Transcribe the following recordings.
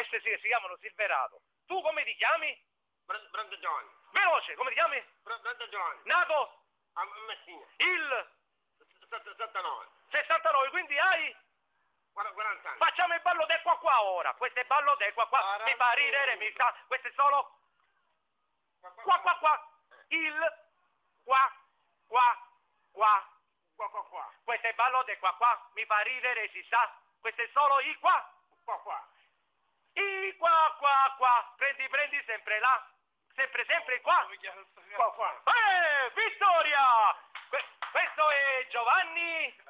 Queste si chiamano Silverado. Tu come ti chiami? Brando Giovanni. Veloce, come ti chiami? Brando Giovanni. Nato? A Messina. Il 79. 69, quindi hai? 40 anni. Facciamo il ballo del qua qua ora. Questo è il ballo del qua qua. Mi fa ridere, mi fa... Questo è solo... Qua qua qua. Il qua qua qua. Qua qua qua. Questo è il ballo del qua qua. Mi fa ridere, si sa. Questo è solo il qua. Qua qua. I qua qua qua. Prendi sempre là. Sempre qua. Qua qua. Vittoria! Questo è Giovanni.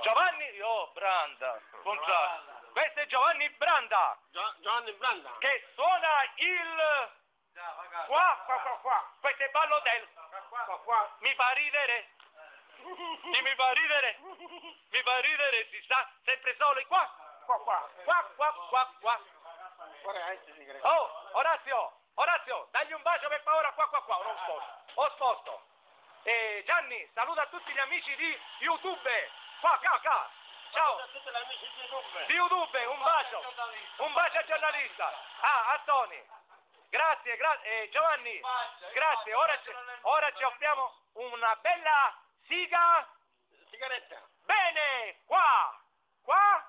Giovanni, Branda. Questo è Giovanni Branda. Giovanni Branda. Che suona il qua. Qua. Questo è il ballo del Qua. mi fa ridere. Sì, mi fa ridere, si sa, sempre solo qua. Qua. Oh, Orazio, dagli un bacio per favore a qua, ho sposto. Gianni, saluta tutti gli amici di YouTube. Qua. Ciao. A tutti gli amici di YouTube. Di YouTube, un bacio al giornalista. A Tony. Grazie, Giovanni. Grazie, ora ci offriamo una bella sigaretta. Sigaretta. Bene, qua. Qua.